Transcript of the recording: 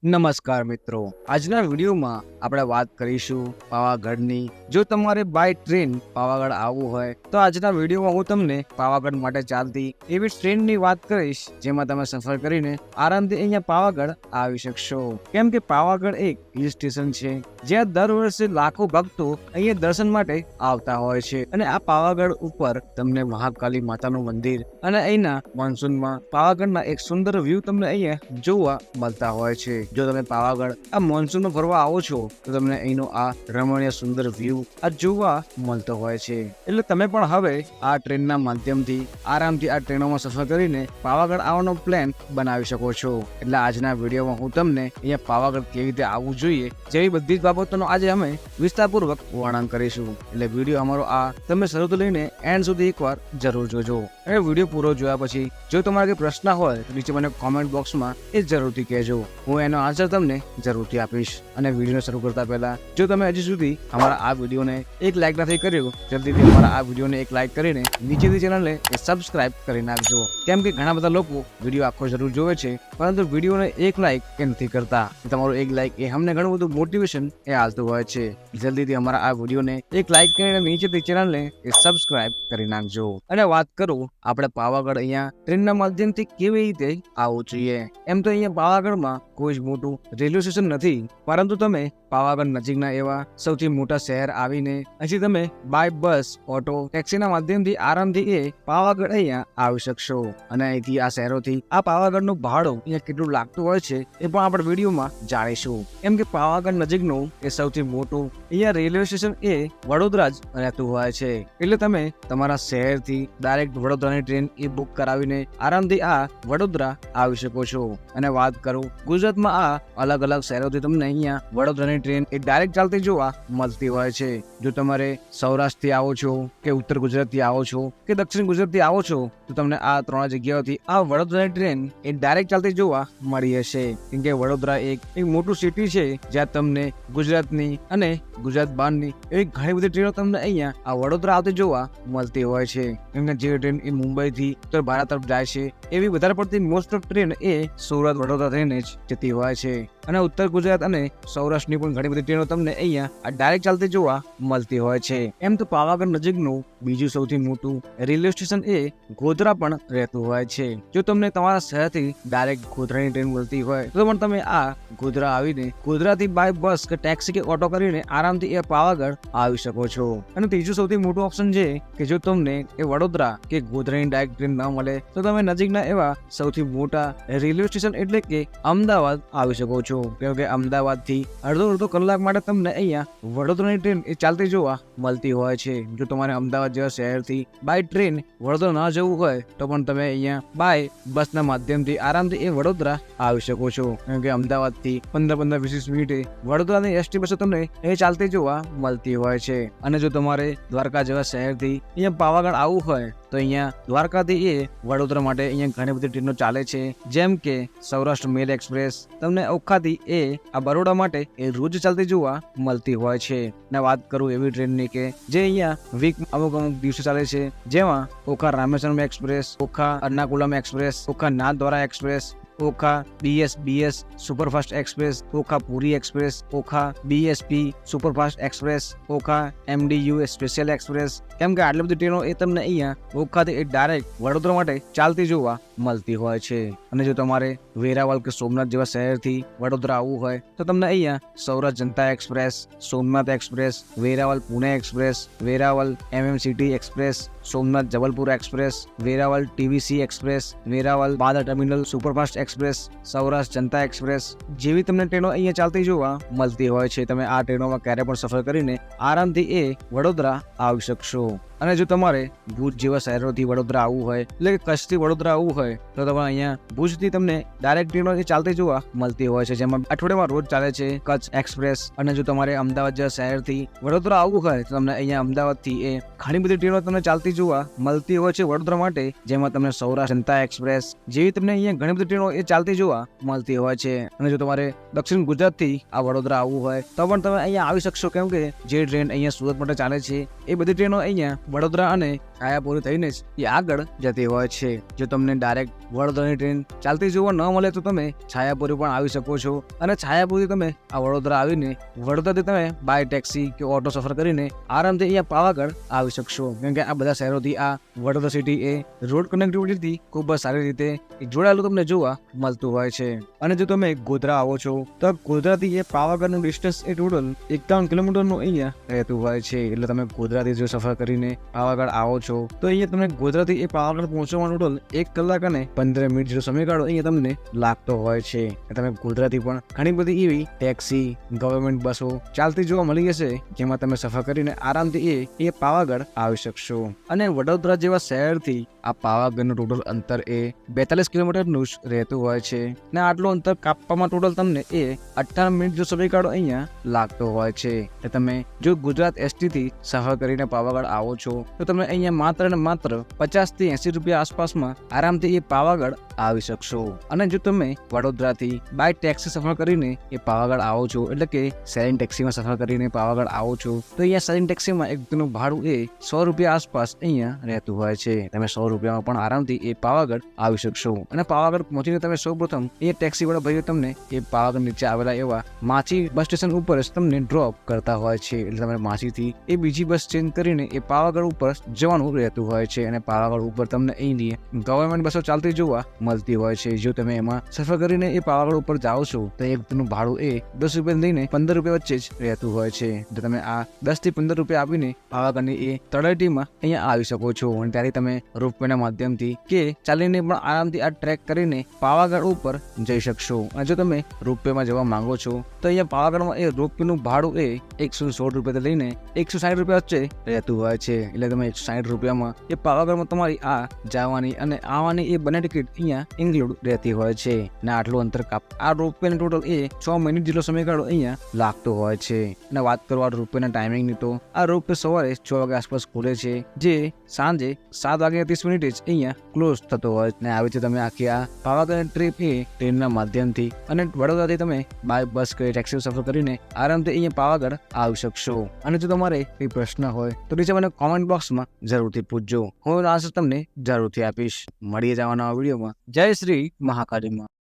નમસ્કાર મિત્રો, આજના વિડીયોમાં આપણે વાત કરીશું પાવાગઢની. જો તમારે બાય ટ્રેન પાવાગઢ આવવું હોય તો આજના વિડીયોમાં હું તમને પાવાગઢ માટે ચાલતી એવી ટ્રેનની વાત કરીશ, જેમાં તમે સફર કરીને આરામથી અહીંયા પાવાગઢ આવી શકશો. કેમ કે પાવાગઢ એક હિલ સ્ટેશન છે જ્યાં દર વર્ષે લાખો ભક્તો અહીંયા દર્શન માટે આવતા હોય છે. અને આ પાવાગઢ ઉપર તમને મહાકાલી માતાનું મંદિર અને અહીંના મોન્સૂનમાં પાવાગઢના એક સુંદર વ્યૂ તમને અહીંયા જોવા મળતા હોય છે. જો તમે પાવાગઢ આ મોન્સૂનમાં ફરવા આવો છો તો તમને અહીંનો આ રમણીય સુંદર વ્યૂ આ જોવા મળતો હોય છે. એટલે તમે પણ હવે આ ટ્રેનના માધ્યમથી આરામથી આ ટ્રેનોમાં સફર કરીને પાવાગઢ આવવાનો પ્લાન બનાવી શકો છો. એટલે આજના વિડીયોમાં હું તમને અહીંયા પાવાગઢ કેવી રીતે આવવું જોઈએ જેવી બધી જ બાબતોનો આજે અમે વિસ્તારપૂર્વક વર્ણન કરીશું. એટલે વિડીયો અમારો આ તમે શરૂથી લઈને એન્ડ સુધી એકવાર જરૂર જોજો. અને વિડીયો પૂરો જોયા પછી જો તમારા કોઈ પ્રશ્ન હોય તો નીચે મને કોમેન્ટ બોક્સમાં એ જરૂરથી કહેજો. હું એનો આન્સર તમને જરૂરથી આપીશ. અને વિડીયો શરૂ કરતા પહેલા જો તમે હજી સુધી અમારા આ વિડીયોને એક લાઈક નથી કર્યું, જલ્દીથી અમારા આ વિડીયોને એક લાઈક કરીને નીચેથી ચેનલને સબસ્ક્રાઇબ કરી નાખજો. કેમ કે ઘણા બધા લોકો વિડીયો આખો જરૂર જોવે છે પરંતુ વિડીયોને એક લાઈક કે નથી કરતા. તમારો એક લાઈક એ અમને ઘણું બધું મોટિવેશન એ આવતું હોય છે. જલ્દીથી અમારા આ વિડીયોને એક લાઈક કરીને નીચેથી ચેનલને સબસ્ક્રાઇબ કરી નાખજો. અને વાત કરું આપણે પાવાગઢ અહીંયા ટ્રેનના માધ્યમથી કેવી રીતે આવવું જોઈએ. એમ તો અહીંયા પાવાગઢમાં કોઈ જ મોટું રેલવે સ્ટેશન નથી, પરંતુ તમે પાવાગઢ નજીકના એવા સૌથી મોટા શહેર આવીને હજી તમે બાય બસ, ઓટો, ટેક્સીના માધ્યમથી આરામથી એ પાવાગઢ અહીંયા આવી શકશો. અને અહીંથી આ શહેરોથી આ પાવાગઢનું ભાડું અહીંયા કેટલું લાગતું હોય છે એ પણ આપણે વિડીયોમાં જાણીશું. એમ કે પાવાગઢ નજીકનું એ સૌથી મોટું અહીંયા રેલવે સ્ટેશન એ વડોદરા જ રહેતું હોય છે. એટલે તમે તમારા શહેરથી ડાયરેક્ટ વડોદરાની ટ્રેન એ બુક કરાવીને આરામથી આ વડોદરા આવી શકો છો. અને વાત કરું ગુજરાતમાં આ અલગ અલગ શહેરોથી તમને અહીંયા વડોદરાની ટ્રેન એ ડાયરેક્ટ ચાલતી જોવા મળતી હોય છે. જો તમારે સૌરાષ્ટ્રથી આવો છો કે ઉત્તર ગુજરાતથી આવો છો કે દક્ષિણ ગુજરાતથી આવો છો તો તમને આ ત્રણ જગ્યાઓથી આ વડોદરાની ટ્રેન એ ડાયરેક્ટ ચાલતી જોવા મળી હશે. કેમ કે વડોદરા એક મોટું સિટી છે જ્યાં તમને ગુજરાતની અને ગુજરાત બહારની એવી ઘણી બધી ટ્રેનો તમને અહીંયા આ વડોદરા આવતી જોવા મળતી હોય છે. કેમ કે જે ટ્રેન એ મુંબઈથી ઉત્તર ભારત તરફ જાય છે એવી વધારે પડતી મોસ્ટ ઓફ ટ્રેન એ સુરત વડોદરા થઈને જ જતી હોય છે. અને ઉત્તર ગુજરાત અને સૌરાષ્ટ્રની પણ ઘણી બધી ટ્રેનો તમને અહીંયા આ ડાયરેક્ટ ચાલતી જોવા મળતી હોય છે. એમ તો પાવાગઢ નજીકનું બીજું સૌથી મોટું રેલવે સ્ટેશન એ ગોધરા પણ રહેતું હોય છે. જો તમને તમારા શહેરથી ડાયરેક્ટ ગોધરાની ટ્રેન મળતી હોય તો પણ તમે આ ગોધરા આવીને ગોધરાથી બાય બસ કે ટેક્સી કે ઓટો કરીને આરામથી એ પાવાગઢ આવી શકો છો. અને ત્રીજું સૌથી મોટું ઓપ્શન છે કે જો તમને એ વડોદરા કે ગોધરાની ડાયરેક્ટ ટ્રેન ન મળે તો તમે નજીકના એવા સૌથી મોટા રેલવે સ્ટેશન એટલે કે અમદાવાદ આવી શકો છો. કેમ કે અમદાવાદથી અડધો કલાક માટે તમને અહીંયા વડોદરાની ટ્રેન એ ચાલતી જોવા મળતી હોય છે. જો તમારે અમદાવાદ જેવા શહેરથી બાય ટ્રેન વડોદરા ના જવું હોય તો પણ તમે અહીંયા બાય બસના માધ્યમથી આરામથી એ વડોદરા આવી શકો છો. કેમ કે અમદાવાદથી 15-20 મિનિટે વડોદરાની એસટી બસો તમને એ ચાલતી જોવા મળતી હોય છે. અને જો તમારે દ્વારકા જેવા શહેરથી અહીંયા પાવાગઢ આવવું હોય તો અહીંયા દ્વારકાથી એ વડોદરા માટે અહીંયા ઘણી બધી ટ્રેનો ચાલે છે. જેમ કે સૌરાષ્ટ્ર મેલ એક્સપ્રેસ તમને ઓખાથી એ આ બરોડા માટે એ રોજ ચાલતી જોવા મળતી હોય છે. ને વાત કરું એવી ટ્રેનની કે જે અહીંયા વીક અમુક દિવસો ચાલે છે, જેમાં Okha Rameswaram express, Okha Ernakulam express, Okha Nathdwara express, Okha BS superfast express, Okha Puri express, Okha BSP superfast express, Okha MDU special express. કેમ કે આટલી બધી ટ્રેનો એ તમને અહીંયા ઓખાથી એ ડાયરેક્ટ વડોદરા માટે ચાલતી જોવા મળતી હોય છે. અને જો તમારે વેરાવળ કે સોમનાથ જેવા શહેરથી વડોદરા આવવું હોય તો તમને અહીંયા Saurashtra Janata express, Somnath express, Veraval Pune express, Veraval MMCT express, Somnath Jabalpur express, Veraval TVC express, Veraval Bandra terminal superfast express, Saurashtra Janata express જેવી તમને ટ્રેનો અહીંયા ચાલતી જોવા મળતી હોય છે. તમે આ ટ્રેનોમાં ક્યારે પણ સફર કરીને આરામથી એ વડોદરા આવી શકશો. અને જો તમારે ભુજ જેવા શહેરોથી વડોદરા આવવું હોય એટલે કે કચ્છથી વડોદરા આવવું હોય તો તમે અહીંયા ભુજથી તમને ડાયરેક્ટ ટ્રેનો ચાલતી જોવા મળતી હોય છે, જેમાં અઠવાડિયામાં રોજ ચાલે છે કચ્છ એક્સપ્રેસ. અને જો તમારે અમદાવાદ જેવા શહેરથી વડોદરા આવવું હોય તો તમને અહીંયા અમદાવાદથી એ ઘણી બધી ટ્રેનો તમને ચાલતી જોવા મળતી હોય છે વડોદરા માટે, જેમાં તમને સૌરાષ્ટ્ર જનતા એક્સપ્રેસ જેવી તમને અહીંયા ઘણી બધી ટ્રેનો એ ચાલતી જોવા મળતી હોય છે. અને જો તમારે દક્ષિણ ગુજરાતથી આ વડોદરા આવવું હોય તો પણ તમે અહીંયા આવી શકશો. કેમ કે જે ટ્રેન અહીંયા સુરત માટે ચાલે છે એ બધી ટ્રેનો અહીંયા વડોદરા અને છાયાપુરી થઈને જ એ આગળ જતી હોય છે. જો તમને ડાયરેક્ટ વડોદરાની ટ્રેન ચાલતી જોવા ન મળે તો તમે છાયાપુરી પણ આવી શકો છો, અને છાયાપુરી તમે આ વડોદરા આવીને વડોદરાથી તમે બાય ટેક્સી કે ઓટો સફર કરીને આરામથી અહીંયા પાવાગઢ આવી શકશો. કેમ કે આ બધા શહેરોથી આ વડોદરા સિટી એ રોડ કનેક્ટિવિટીથી ખૂબ જ સારી રીતે જોડાયેલું તમને જોવા મળતું હોય છે. અને જો તમે ગોધરા આવો છો તો ગોધરાથી એ પાવાગઢનું ડિસ્ટન્સ એ ટોટલ 51 કિલોમીટરનું અહીંયા રહેતું હોય છે. એટલે તમે ગોધરાથી જો સફર કરીને પાવાગઢ આવો છો તો અહીંયા તમને ગોધરાથી એ પાવાગઢ પહોંચવામાં ટોટલ 1 કલાક અને 15 મિનિટ જેટલો સમયગાળો અહીંયા તમને લાગતો હોય છે. તમે ગોધરાથી પણ ઘણી બધી એવી ટેક્સી, ગવર્મેન્ટ બસો ચાલતી જોવા મળી જશે, જેમાં તમે સફર કરીને આરામથી એ પાવાગઢ આવી શકશો. અને વડોદરા જેવા શહેરથી આ પાવાગઢનું ટોટલ અંતર એ 42 કિલોમીટરનું જ રહેતું હોય છે. ને આટલું અંતર કાપવામાં ટોટલ તમને 58 મિનિટ જો સમયગાળો અહીંયા લાગતો હોય છે. તમે જો ગુજરાત એસટી થી સફર કરીને પાવાગઢ આવો છો તો તમે અહીંયા માત્ર ને માત્ર 50 થી 80 રૂપિયા આસપાસમાં આરામથી એ પાવાગઢ આવી શકશો. અને જો તમે વડોદરાથી બાય ટેક્સી સફર કરીને એ પાવાગઢ આવો છો, એટલે કે શેરિંગ ટેક્સીમાં સફર કરીને પાવાગઢ આવો છો તો અહીંયા શેરિંગ ટેક્સીમાં એક દિનનું ભાડું એ 100 રૂપિયા આસપાસ અહીંયા રહેતું હોય છે. તમે 100 રૂપિયામાં પણ આરામથી એ પાવાગઢ આવી શકશો. અને પાવાગઢ પહોંચીને તમે સૌપ્રથમ એ ટેક્સી વાળા ભાઈઓ તમને એ પાવાગઢ નીચે આવેલા એવા માછી બસ સ્ટેશન ઉપર જ તમને ડ્રોપ કરતા હોય છે. એટલે તમારે માછીથી એ બીજી બસ ચેન્જ કરીને એ પાવાગઢ ઉપર જવાનું રહેતું હોય છે. અને પાવાગઢ ઉપર તમને અહીંની ગવર્મેન્ટ બસો ચાલતી જોવા મળતી હોય છે. જો તમે એમાં સફર કરીને એ પાવાગઢ ઉપર જાઓ છો તો એક દિનનું ભાડું એ 10 રૂપિયા લઈને 15 રૂપિયા વચ્ચે જ રહેતું હોય છે. તો તમે આ 10 થી 15 રૂપિયા આપીને પાવાગઢની એ તળેટીમાં અહીંયા આવી શકો છો. અને ત્યારે તમે રોપવેના માધ્યમથી કે ચાલીને પણ આરામથી આ ટ્રેક કરીને પાવાગઢ ઉપર જઈ શકશો. અને જો તમે રોપવેમાં જવા માંગો છો તો અહીંયા પાવાગઢમાં એ રોપવેનું ભાડું એ 116 રૂપિયાથી લઈને 160 રૂપિયા વચ્ચે રહેતું હોય છે. એટલે તમે 160 રૂપિયામાં એ પાવાગઢમાં તમારી આ જવાની અને આવવાની એ બંને ટિકિટ અહીંયા ઇન્ક્લુડ રહેતી હોય છે. ને આટલું અંતર આ રોપવે ટોટલ એ 6 મિનિટ જેટલો સમયગાળો અહીંયા લાગતો હોય છે. અને વાત કરો આ રોપવેના ટાઈમિંગની તો આ રોપવે સવારે 6 વાગ્યા આસપાસ ખુલે છે, જે સાંજે 7:30 જ અહીંયા ક્લોઝ થતો હોય. ને આવી રીતે તમે આખી આ પાવાગઢ ટ્રીપ એ ટ્રેનના માધ્યમથી અને વડોદરાથી તમે બાય બસ કે ટેક્સી સફર કરીને આરામથી અહીંયા પાવાગઢ આવી શકશો. અને જો તમારે કોઈ પ્રશ્ન હોય તો નીચે મને કોમેન્ટ બોક્સમાં જરૂરથી પૂછજો. હું આન્સર તમને જરૂરથી આપીશ. મળીએ જવાના વિડીયોમાં. જય શ્રી મહાકાળીમાં.